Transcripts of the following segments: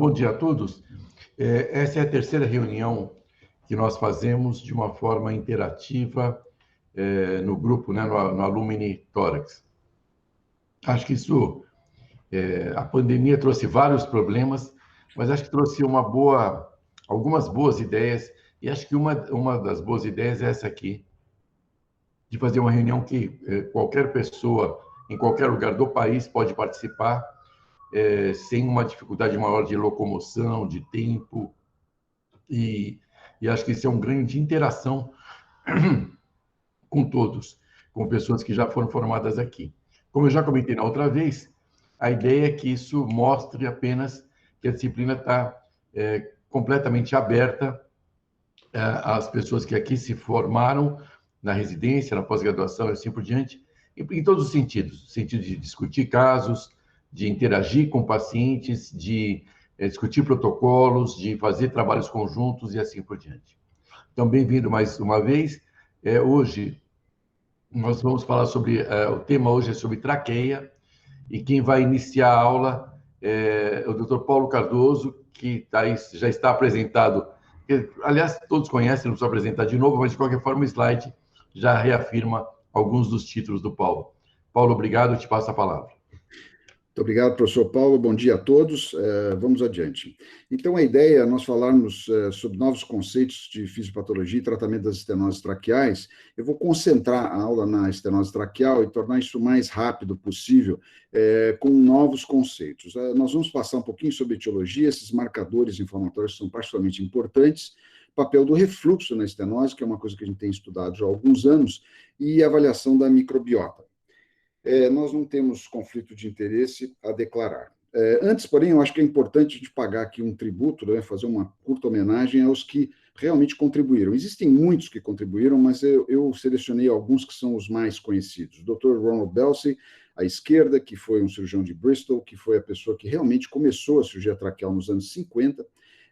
Bom dia a todos. Essa é a terceira reunião que nós fazemos de uma forma interativa no grupo, né, no Alumni Tórax. Acho que a pandemia trouxe vários problemas, mas acho que trouxe algumas boas ideias, e acho que uma das boas ideias é essa aqui, de fazer uma reunião que qualquer pessoa, em qualquer lugar do país, pode participar, sem uma dificuldade maior de locomoção, de tempo, e acho que isso é um ganho de interação com todos, com pessoas que já foram formadas aqui. Como eu já comentei na outra vez, a ideia é que isso mostre apenas que a disciplina está completamente aberta às pessoas que aqui se formaram na residência, na pós-graduação e assim por diante, em todos os sentidos, no sentido de discutir casos, de interagir com pacientes, de discutir protocolos, de fazer trabalhos conjuntos e assim por diante. Então, bem-vindo mais uma vez. Hoje, nós vamos falar sobre... o tema hoje é sobre traqueia, e quem vai iniciar a aula é o Dr. Paulo Cardoso, que já está apresentado. Aliás, todos conhecem, não preciso apresentar de novo, mas, de qualquer forma, o slide já reafirma alguns dos títulos do Paulo. Paulo, obrigado, eu te passo a palavra. Muito obrigado, professor Paulo. Bom dia a todos. Vamos adiante. Então, a ideia é nós falarmos sobre novos conceitos de fisiopatologia e tratamento das estenoses traqueais. Eu vou concentrar a aula na estenose traqueal e tornar isso o mais rápido possível, com novos conceitos. Nós vamos passar um pouquinho sobre etiologia, esses marcadores inflamatórios são particularmente importantes, papel do refluxo na estenose, que é uma coisa que a gente tem estudado já há alguns anos, e avaliação da microbiota. Nós não temos conflito de interesse a declarar. Antes, porém, eu acho que é importante a gente pagar aqui um tributo, né, fazer uma curta homenagem aos que realmente contribuíram. Existem muitos que contribuíram, mas eu selecionei alguns que são os mais conhecidos. O Dr. Ronald Belsey, à esquerda, que foi um cirurgião de Bristol, que foi a pessoa que realmente começou a cirurgia traqueal nos anos 50,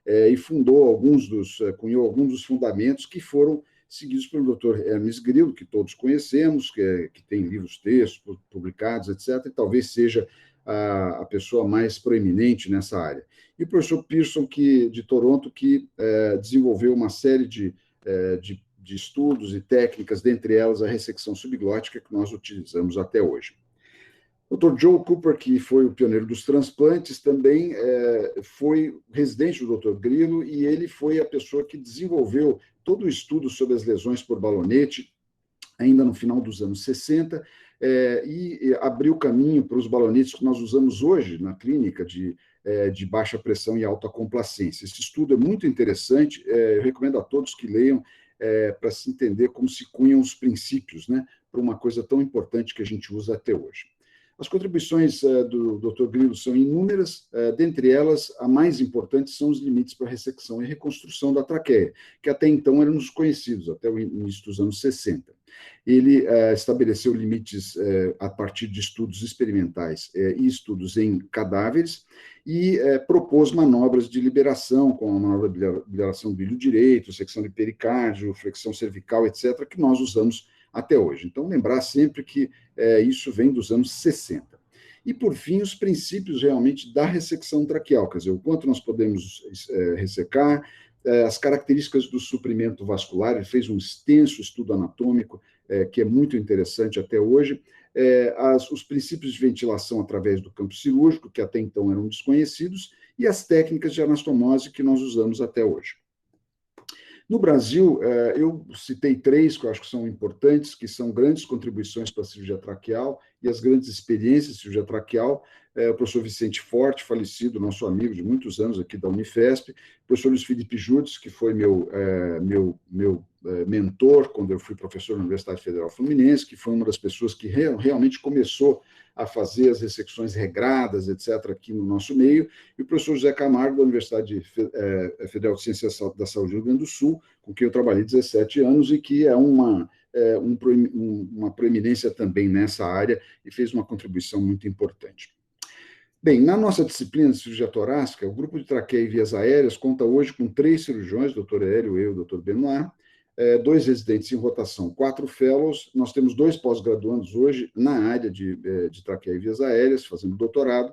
e cunhou alguns dos fundamentos que foram seguidos pelo Dr. Hermes Grillo, que todos conhecemos, que tem livros, textos publicados, etc., e talvez seja a pessoa mais proeminente nessa área. E o professor Pearson, de Toronto, que desenvolveu uma série de estudos e técnicas, dentre elas a ressecção subglótica, que nós utilizamos até hoje. O Dr. Joe Cooper, que foi o pioneiro dos transplantes, também foi residente do Dr. Grillo, e ele foi a pessoa que desenvolveu todo o estudo sobre as lesões por balonete, ainda no final dos anos 60, e abriu caminho para os balonetes que nós usamos hoje na clínica de baixa pressão e alta complacência. Esse estudo é muito interessante, eu recomendo a todos que leiam, para se entender como se cunham os princípios, né, para uma coisa tão importante que a gente usa até hoje. As contribuições do Dr. Grillo são inúmeras, dentre elas, a mais importante são os limites para ressecção e reconstrução da traqueia, que até então eram desconhecidos, até o início dos anos 60. Ele estabeleceu limites a partir de estudos experimentais e estudos em cadáveres, e propôs manobras de liberação, como a manobra de liberação do ilho direito, secção de pericárdio, flexão cervical, etc., que nós usamos até hoje. Então, lembrar sempre que isso vem dos anos 60. E, por fim, os princípios realmente da ressecção traqueal, quer dizer, o quanto nós podemos ressecar, as características do suprimento vascular. Ele fez um extenso estudo anatômico, que é muito interessante até hoje, os princípios de ventilação através do campo cirúrgico, que até então eram desconhecidos, e as técnicas de anastomose que nós usamos até hoje. No Brasil, eu citei três que eu acho que são importantes, que são grandes contribuições para a cirurgia traqueal e as grandes experiências de cirurgia traqueal. O professor Vicente Forte, falecido, nosso amigo de muitos anos aqui da Unifesp, o professor Luiz Felipe Judes, que foi meu mentor quando eu fui professor na Universidade Federal Fluminense, que foi uma das pessoas que realmente começou a fazer as ressecções regradas, etc., aqui no nosso meio, e o professor José Camargo, da Universidade Federal de Ciências da Saúde do Rio Grande do Sul, com quem eu trabalhei 17 anos, e que é uma proeminência também nessa área, e fez uma contribuição muito importante. Bem, na nossa disciplina de cirurgia torácica, o grupo de traqueia e vias aéreas conta hoje com 3 cirurgiões, o Dr. Hélio, eu e o Dr. Benoit, 2 residentes em rotação, 4 fellows. Nós temos 2 pós-graduandos hoje na área de traqueia e vias aéreas, fazendo doutorado,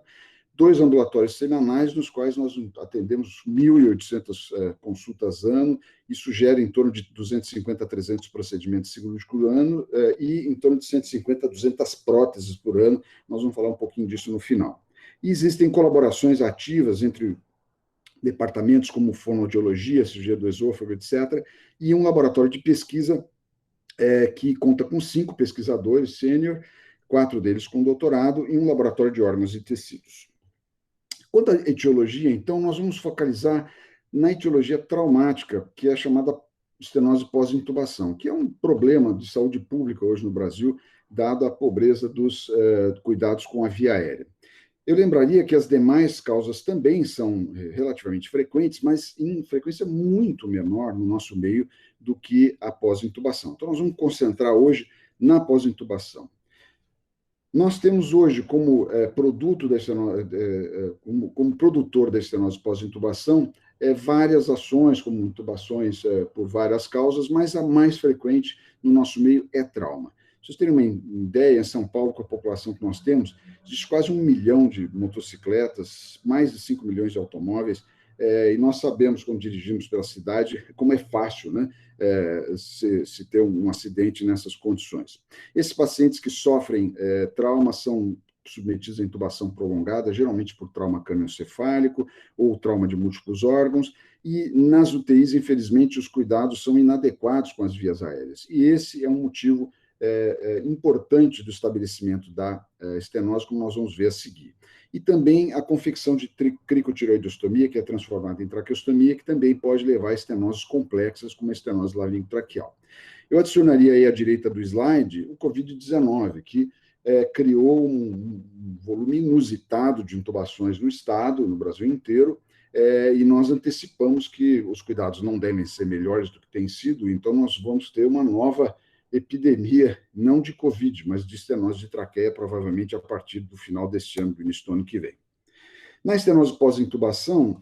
2 ambulatórios semanais, nos quais nós atendemos 1.800 consultas ano. Isso gera em torno de 250 a 300 procedimentos cirúrgicos por ano e em torno de 150 a 200 próteses por ano. Nós vamos falar um pouquinho disso no final. E existem colaborações ativas entre departamentos como fonoaudiologia, cirurgia do esôfago, etc., e um laboratório de pesquisa que conta com 5 pesquisadores sênior, 4 deles com doutorado, e um laboratório de órgãos e tecidos. Quanto à etiologia, então, nós vamos focalizar na etiologia traumática, que é chamada estenose pós-intubação, que é um problema de saúde pública hoje no Brasil, dado a pobreza dos cuidados com a via aérea. Eu lembraria que as demais causas também são relativamente frequentes, mas em frequência muito menor no nosso meio do que a pós-intubação. Então, nós vamos concentrar hoje na pós-intubação. Nós temos hoje, como produto da estenose, como produtor da estenose pós-intubação, várias ações, como intubações por várias causas, mas a mais frequente no nosso meio é trauma. Para vocês terem uma ideia, em São Paulo, com a população que nós temos, existe quase 1 milhão de motocicletas, mais de 5 milhões de automóveis, e nós sabemos, quando dirigimos pela cidade, como é fácil, né, se ter um acidente nessas condições. Esses pacientes que sofrem trauma são submetidos à intubação prolongada, geralmente por trauma crânioencefálico ou trauma de múltiplos órgãos, e nas UTIs, infelizmente, os cuidados são inadequados com as vias aéreas. E esse é um motivo importante do estabelecimento da estenose, como nós vamos ver a seguir. E também a confecção de cricotireoidostomia, que é transformada em traqueostomia, que também pode levar a estenoses complexas, como a estenose laringotraqueal. Eu adicionaria aí à direita do slide o COVID-19, que criou um volume inusitado de intubações no estado, no Brasil inteiro, e nós antecipamos que os cuidados não devem ser melhores do que têm sido, então nós vamos ter uma nova epidemia, não de Covid, mas de estenose de traqueia, provavelmente a partir do final deste ano, do início do ano que vem. Na estenose pós-intubação,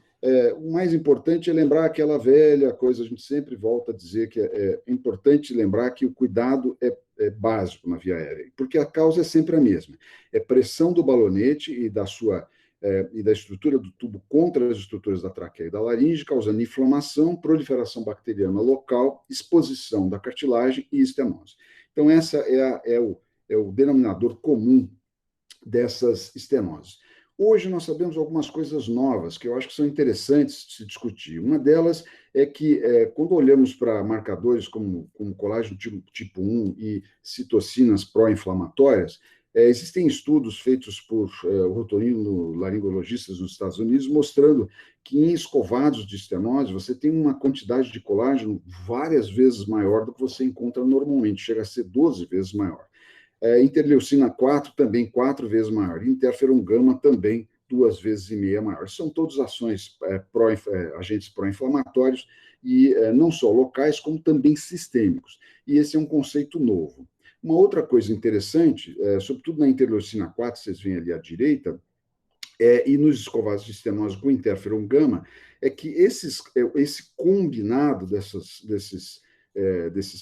o mais importante é lembrar aquela velha coisa, a gente sempre volta a dizer que é importante lembrar que o cuidado é básico na via aérea, porque a causa é sempre a mesma, é pressão do balonete e da estrutura do tubo contra as estruturas da traqueia e da laringe, causando inflamação, proliferação bacteriana local, exposição da cartilagem e estenose. Então, essa é o denominador comum dessas estenoses. Hoje, nós sabemos algumas coisas novas que eu acho que são interessantes de se discutir. Uma delas é que, quando olhamos para marcadores como colágeno tipo 1 e citocinas pró-inflamatórias, existem estudos feitos por otorrinolaringologistas nos Estados Unidos mostrando que em escovados de estenose você tem uma quantidade de colágeno várias vezes maior do que você encontra normalmente, chega a ser 12 vezes maior. Interleucina 4 também 4 vezes maior, interferon gama também 2,5 vezes maior. São todas ações agentes pró-inflamatórios e não só locais, como também sistêmicos. E esse é um conceito novo. Uma outra coisa interessante, sobretudo na interleucina 4, vocês veem ali à direita, e nos escovados de estenose com interferon gama, é que esse combinado desses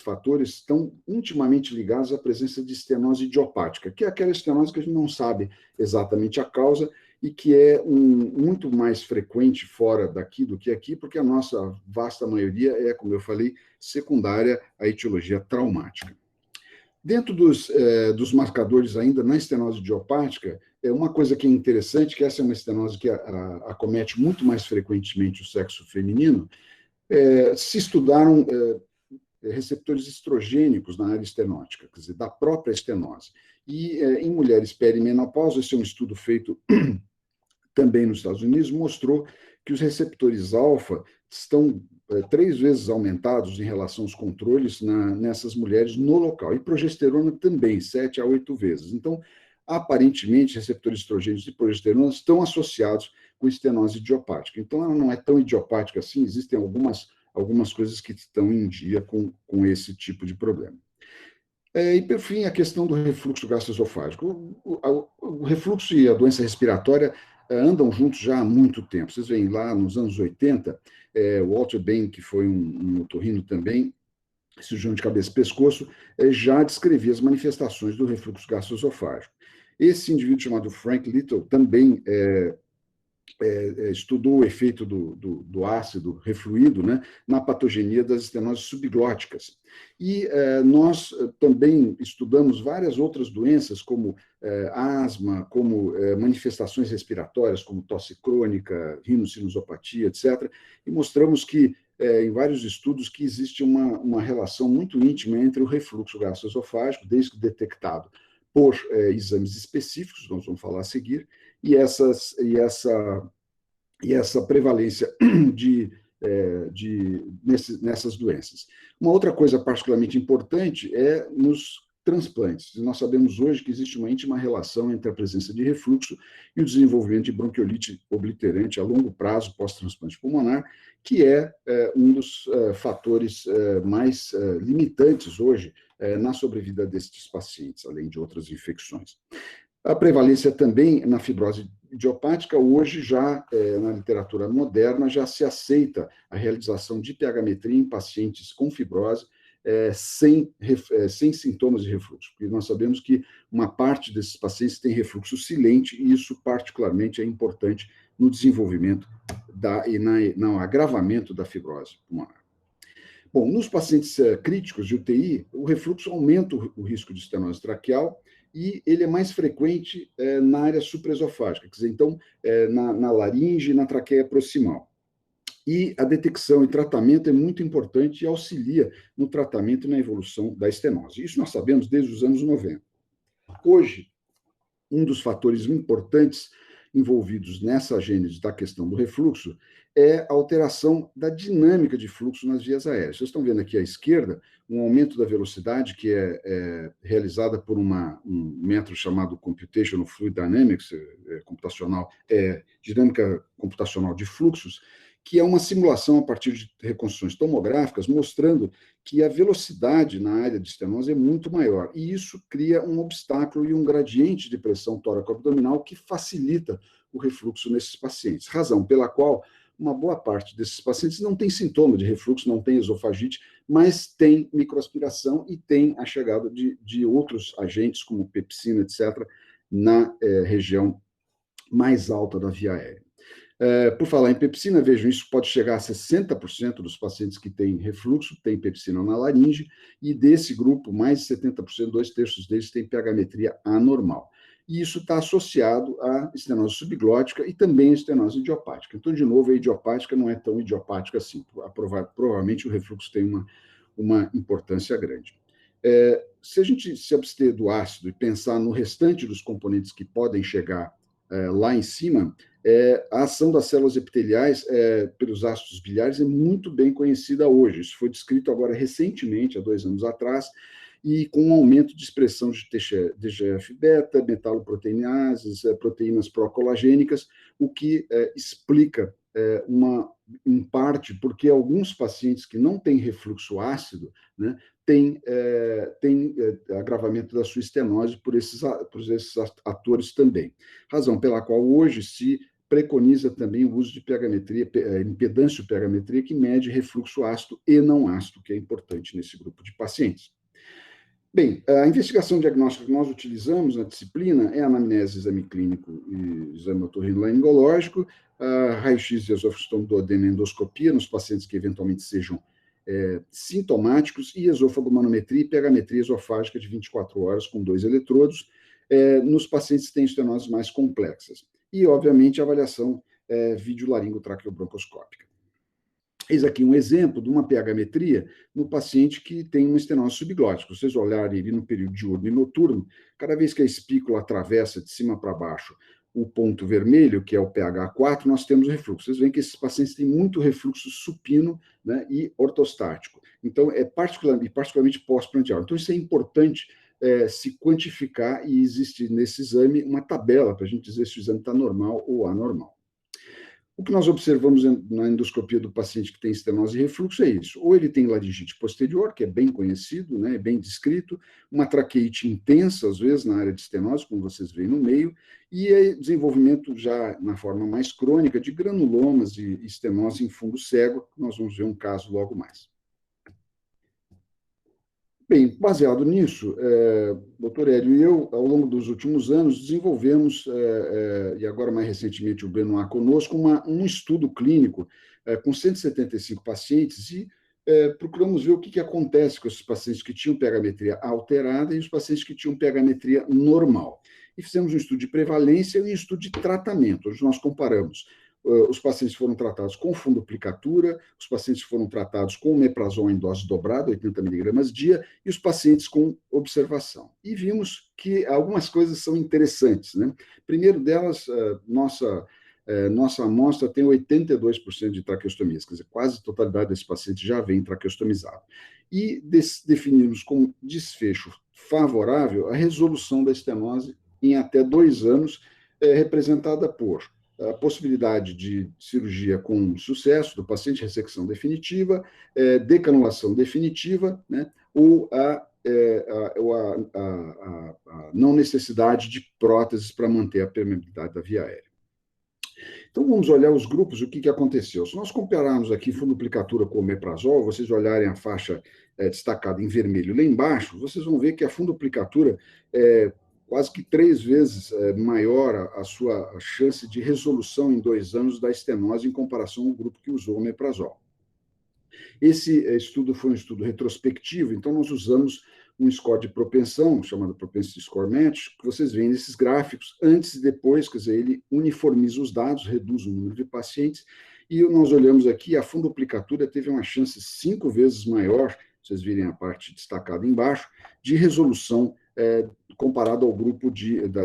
fatores estão intimamente ligados à presença de estenose idiopática, que é aquela estenose que a gente não sabe exatamente a causa e que é muito mais frequente fora daqui do que aqui, porque a nossa vasta maioria é, como eu falei, secundária à etiologia traumática. Dentro dos marcadores ainda na estenose idiopática, uma coisa que é interessante, que essa é uma estenose que acomete muito mais frequentemente o sexo feminino, se estudaram receptores estrogênicos na área estenótica, quer dizer, da própria estenose. E em mulheres perimenopausa, esse é um estudo feito também nos Estados Unidos, mostrou que os receptores alfa estão 3 vezes aumentados em relação aos controles nessas mulheres no local. E progesterona também, 7 a 8 vezes. Então, aparentemente, receptores estrogênicos e progesterona estão associados com estenose idiopática. Então, ela não é tão idiopática assim, existem algumas coisas que estão em dia com esse tipo de problema. E, por fim, a questão do refluxo gastroesofágico. O refluxo e a doença respiratória andam juntos já há muito tempo. Vocês veem lá nos anos 80, o Walter Bain, que foi um otorrino também, cirurgião de cabeça e pescoço, já descrevia as manifestações do refluxo gastroesofágico. Esse indivíduo chamado Frank Little também estudou o efeito do ácido refluído, né, na patogenia das estenoses subglóticas. E nós também estudamos várias outras doenças, como asma, como manifestações respiratórias, como tosse crônica, rinossinusopatia, etc. E mostramos que, em vários estudos, que existe uma relação muito íntima entre o refluxo gastroesofágico, desde que detectado por exames específicos, nós vamos falar a seguir, e essa prevalência nessas doenças. Uma outra coisa particularmente importante é nos transplantes. Nós sabemos hoje que existe uma íntima relação entre a presença de refluxo e o desenvolvimento de bronquiolite obliterante a longo prazo pós-transplante pulmonar, que é um dos fatores mais limitantes hoje na sobrevida destes pacientes, além de outras infecções. A prevalência também na fibrose idiopática, hoje já na literatura moderna, já se aceita a realização de pH-metria em pacientes com fibrose sem sintomas de refluxo, porque nós sabemos que uma parte desses pacientes tem refluxo silente, e isso particularmente é importante no desenvolvimento e no agravamento da fibrose pulmonar. Bom, nos pacientes críticos de UTI, o refluxo aumenta o risco de estenose traqueal, e ele é mais frequente na área supraesofágica, quer dizer, então, na laringe e na traqueia proximal. E a detecção e tratamento é muito importante e auxilia no tratamento e na evolução da estenose. Isso nós sabemos desde os anos 90. Hoje, um dos fatores importantes envolvidos nessa gênese da questão do refluxo é a alteração da dinâmica de fluxo nas vias aéreas. Vocês estão vendo aqui à esquerda um aumento da velocidade que é realizada por um método chamado Computational Fluid Dynamics, dinâmica computacional de fluxos, que é uma simulação a partir de reconstruções tomográficas, mostrando que a velocidade na área de estenose é muito maior, e isso cria um obstáculo e um gradiente de pressão tóraco-abdominal que facilita o refluxo nesses pacientes, razão pela qual uma boa parte desses pacientes não tem sintoma de refluxo, não tem esofagite, mas tem microaspiração e tem a chegada de outros agentes, como pepsina, etc., na região mais alta da via aérea. Por falar em pepsina, vejam, isso pode chegar a 60% dos pacientes que têm refluxo, têm pepsina na laringe, e desse grupo, mais de 70%, 2/3 deles têm pH-metria anormal. E isso está associado à estenose subglótica e também à estenose idiopática. Então, de novo, a idiopática não é tão idiopática assim. Provavelmente o refluxo tem uma importância grande. Se a gente se abster do ácido e pensar no restante dos componentes que podem chegar lá em cima, a ação das células epiteliais pelos ácidos biliares é muito bem conhecida hoje. Isso foi descrito agora recentemente, há 2 anos atrás, e com um aumento de expressão de TGF-beta, metaloproteinases, proteínas procolagênicas, o que explica, em parte, porque alguns pacientes que não têm refluxo ácido, né, têm agravamento da sua estenose por esses atores também. Razão pela qual hoje se preconiza também o uso de pH-metria, impedância pH-metria, que mede refluxo ácido e não ácido, que é importante nesse grupo de pacientes. Bem, a investigação diagnóstica que nós utilizamos na disciplina é a anamnese, exame clínico e exame otorrinolaringológico, raio-x de esôfago, duodeno, endoscopia nos pacientes que eventualmente sejam sintomáticos, e esofagomanometria e pH-metria esofágica de 24 horas com 2 eletrodos, nos pacientes que têm estenoses mais complexas. E, obviamente, a avaliação videolaringotraqueobroncoscópica. Eis aqui um exemplo de uma pH-metria no paciente que tem uma estenose subglótica. Se vocês olharem ele no período diurno e noturno, cada vez que a espícula atravessa de cima para baixo o ponto vermelho, que é o pH 4, nós temos refluxo. Vocês veem que esses pacientes têm muito refluxo supino, né, e ortostático. Então, particularmente pós-prandial. Então, isso é importante se quantificar, e existe nesse exame uma tabela para a gente dizer se o exame está normal ou anormal. O que nós observamos na endoscopia do paciente que tem estenose e refluxo é isso. Ou ele tem laringite posterior, que é bem conhecido, né, bem descrito, uma traqueite intensa, às vezes, na área de estenose, como vocês veem no meio, e desenvolvimento já na forma mais crônica de granulomas e estenose em fundo cego, que nós vamos ver um caso logo mais. Bem, baseado nisso, doutor Hélio e eu, ao longo dos últimos anos, desenvolvemos, e agora mais recentemente o Benoit conosco, um estudo clínico com 175 pacientes e procuramos ver o que acontece com esses pacientes que tinham pH-metria alterada e os pacientes que tinham pH-metria normal. E fizemos um estudo de prevalência e um estudo de tratamento, onde nós comparamos os pacientes foram tratados com fundoplicatura, os pacientes foram tratados com omeprazol em dose dobrada, 80 miligramas dia, e os pacientes com observação. E vimos que algumas coisas são interessantes, né? Primeiro delas, nossa amostra tem 82% de traqueostomias, quer dizer, quase a totalidade desse paciente já vem traqueostomizado. E definimos como desfecho favorável a resolução da estenose em até 2 anos, representada por a possibilidade de cirurgia com sucesso do paciente, ressecção definitiva, decanulação definitiva, né, ou a não necessidade de próteses para manter a permeabilidade da via aérea. Então, vamos olhar os grupos, o que aconteceu. Se nós compararmos aqui fundoplicatura com omeprazol, vocês olharem a faixa destacada em vermelho lá embaixo, vocês vão ver que a fundoplicatura quase que 3 vezes maior a sua chance de resolução em 2 anos da estenose em comparação ao grupo que usou omeprazol. Esse estudo foi um estudo retrospectivo, então nós usamos um score de propensão, chamado Propensity Score Match, que vocês veem nesses gráficos, antes e depois, quer dizer, ele uniformiza os dados, reduz o número de pacientes, e nós olhamos aqui, a fundoplicatura teve uma chance 5 vezes maior, vocês virem a parte destacada embaixo, de resolução comparado ao grupo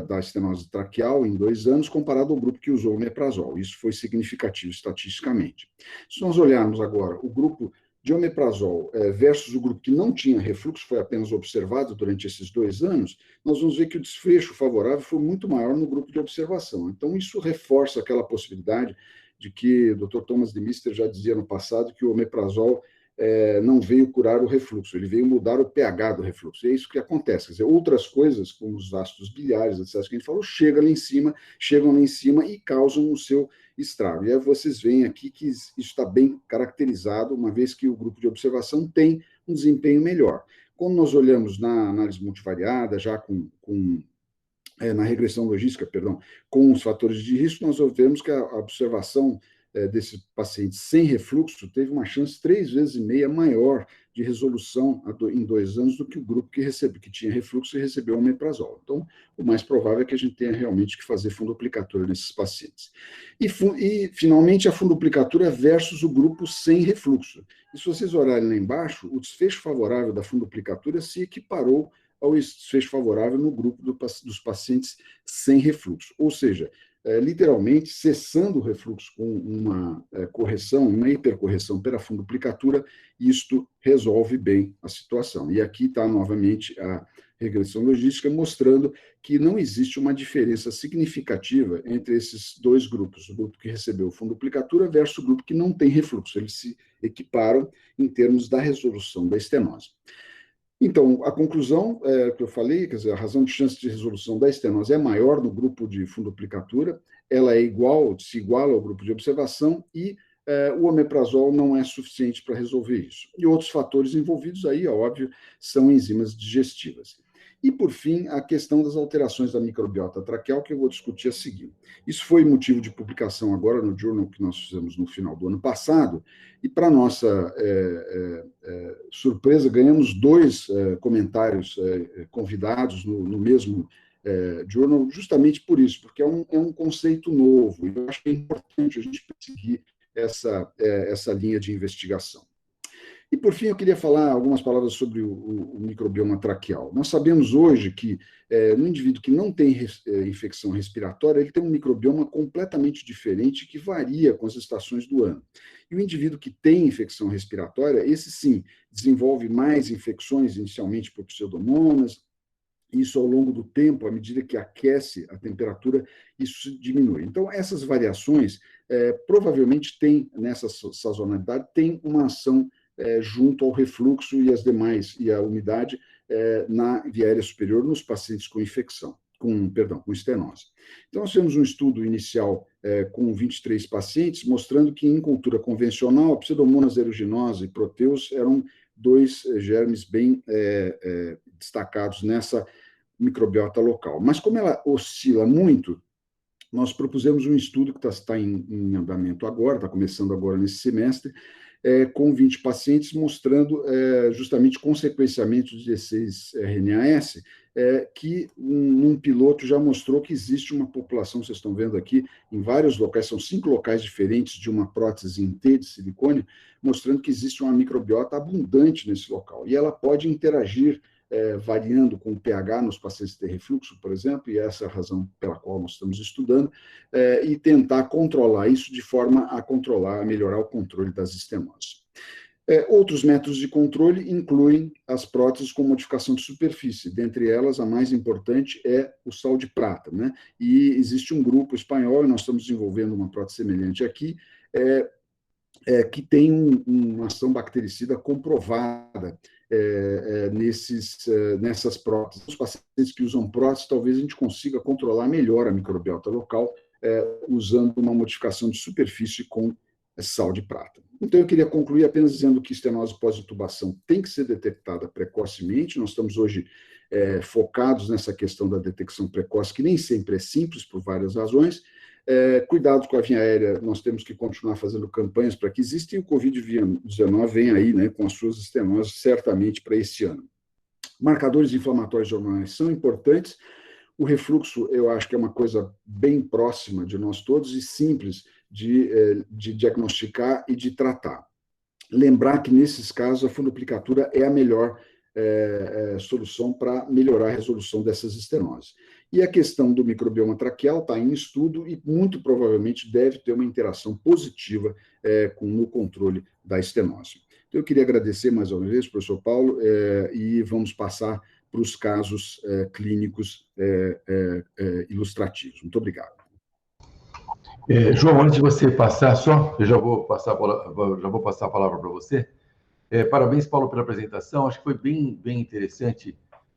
da estenose traqueal em 2 anos, comparado ao grupo que usou o omeprazol. Isso foi significativo estatisticamente. Se nós olharmos agora o grupo de omeprazol versus o grupo que não tinha refluxo, foi apenas observado durante esses 2 anos, nós vamos ver que o desfecho favorável foi muito maior no grupo de observação. Então, isso reforça aquela possibilidade de que o Dr. Thomas de Mister já dizia no passado que o omeprazol não veio curar o refluxo, ele veio mudar o pH do refluxo. E é isso que acontece. Quer dizer, outras coisas, como os ácidos biliares, etc., que a gente falou, chegam lá em cima e causam o seu estrago. E aí vocês veem aqui que isso está bem caracterizado, uma vez que o grupo de observação tem um desempenho melhor. Quando nós olhamos na análise multivariada, já na regressão logística, com os fatores de risco, nós vemos que a observação desse paciente sem refluxo teve uma chance 3,5 vezes maior de resolução em 2 anos do que o grupo que tinha refluxo e recebeu omeprazol. Então, o mais provável é que a gente tenha realmente que fazer fundoplicatura nesses pacientes. E finalmente, a fundoplicatura versus o grupo sem refluxo. E se vocês olharem lá embaixo, o desfecho favorável da fundoplicatura se equiparou ao desfecho favorável no grupo dos pacientes sem refluxo. Ou seja, literalmente, cessando o refluxo com uma correção, uma hipercorreção pela fundoplicatura, isto resolve bem a situação. E aqui está novamente a regressão logística mostrando que não existe uma diferença significativa entre esses 2 grupos, o grupo que recebeu fundoplicatura versus o grupo que não tem refluxo. Eles se equiparam em termos da resolução da estenose. Então, a conclusão que eu falei, quer dizer, a razão de chance de resolução da estenose é maior no grupo de fundoplicatura, ela se iguala ao grupo de observação e o omeprazol não é suficiente para resolver isso. E outros fatores envolvidos aí, óbvio, são enzimas digestivas. E, por fim, a questão das alterações da microbiota traqueal, que eu vou discutir a seguir. Isso foi motivo de publicação agora no journal que nós fizemos no final do ano passado, e, para nossa surpresa, ganhamos 2 comentários convidados no mesmo journal, justamente por isso, porque é um conceito novo, e eu acho que é importante a gente perseguir essa linha de investigação. E, por fim, eu queria falar algumas palavras sobre o microbioma traqueal. Nós sabemos hoje que, no indivíduo que não tem infecção respiratória, ele tem um microbioma completamente diferente que varia com as estações do ano. E o indivíduo que tem infecção respiratória, esse sim, desenvolve mais infecções, inicialmente por pseudomonas. Isso, ao longo do tempo, à medida que aquece a temperatura, isso diminui. Então, essas variações, provavelmente, nessa sazonalidade, tem uma ação junto ao refluxo e a umidade na via aérea superior nos pacientes com infecção, com estenose. Então, nós temos um estudo inicial com 23 pacientes, mostrando que em cultura convencional, Pseudomonas aeruginosa e Proteus eram dois germes bem destacados nessa microbiota local. Mas como ela oscila muito, nós propusemos um estudo que está em andamento agora, está começando agora nesse semestre, com 20 pacientes, mostrando justamente com sequenciamento de 16 RNAS, que num piloto já mostrou que existe uma população, vocês estão vendo aqui, em vários locais, são 5 locais diferentes de uma prótese em T de silicone, mostrando que existe uma microbiota abundante nesse local. E ela pode interagir variando com o pH nos pacientes que têm refluxo, por exemplo, e essa é a razão pela qual nós estamos estudando, e tentar controlar isso de forma a controlar, a melhorar o controle das estenoses. Outros métodos de controle incluem as próteses com modificação de superfície, dentre elas a mais importante é o sal de prata, né? E existe um grupo espanhol, e nós estamos desenvolvendo uma prótese semelhante aqui, que tem uma ação bactericida comprovada nessas próteses. Os pacientes que usam próteses, talvez a gente consiga controlar melhor a microbiota local usando uma modificação de superfície com sal de prata. Então, eu queria concluir apenas dizendo que estenose pós-intubação tem que ser detectada precocemente. Nós estamos hoje focados nessa questão da detecção precoce, que nem sempre é simples, por várias razões. Cuidado com a via aérea, nós temos que continuar fazendo campanhas para que exista, e o Covid-19 vem aí, né, com as suas estenoses, certamente para esse ano. Marcadores inflamatórios hormonais são importantes. O refluxo, eu acho que é uma coisa bem próxima de nós todos e simples de diagnosticar e de tratar. Lembrar que, nesses casos, a fundoplicatura é a melhor solução para melhorar a resolução dessas estenoses. E a questão do microbioma traqueal está em estudo e, muito provavelmente, deve ter uma interação positiva no controle da estenose. Então, eu queria agradecer mais uma vez, professor Paulo, e vamos passar para os casos clínicos ilustrativos. Muito obrigado. João, antes de você passar, eu já vou passar a palavra para você. Parabéns, Paulo, pela apresentação. Acho que foi bem interessante,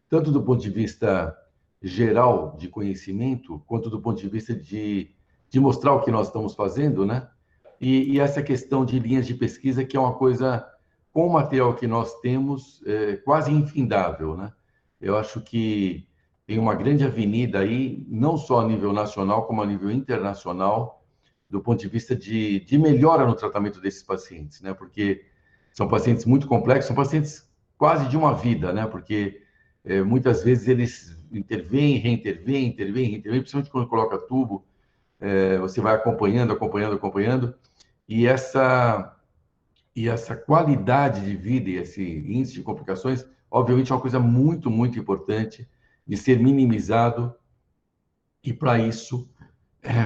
tanto do ponto de vista geral de conhecimento, quanto do ponto de vista de mostrar o que nós estamos fazendo, né? E essa questão de linhas de pesquisa, que é uma coisa, com o material que nós temos, quase infindável, né? Eu acho que tem uma grande avenida aí, não só a nível nacional, como a nível internacional, do ponto de vista de melhora no tratamento desses pacientes, né? Porque são pacientes muito complexos, são pacientes quase de uma vida, né? Porque muitas vezes eles intervêm, reintervêm, principalmente quando coloca tubo, você vai acompanhando, e essa qualidade de vida e esse índice de complicações, obviamente, é uma coisa muito, muito importante de ser minimizado, e para isso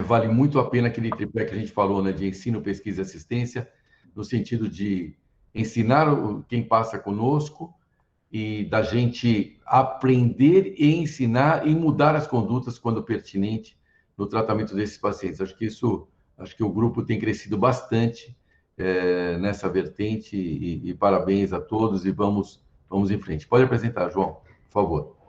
vale muito a pena aquele tripé que a gente falou, né, de ensino, pesquisa e assistência, no sentido de ensinar quem passa conosco e da gente aprender e ensinar e mudar as condutas quando pertinente no tratamento desses pacientes. Acho que o grupo tem crescido bastante nessa vertente e parabéns a todos e vamos em frente. Pode apresentar, João, por favor.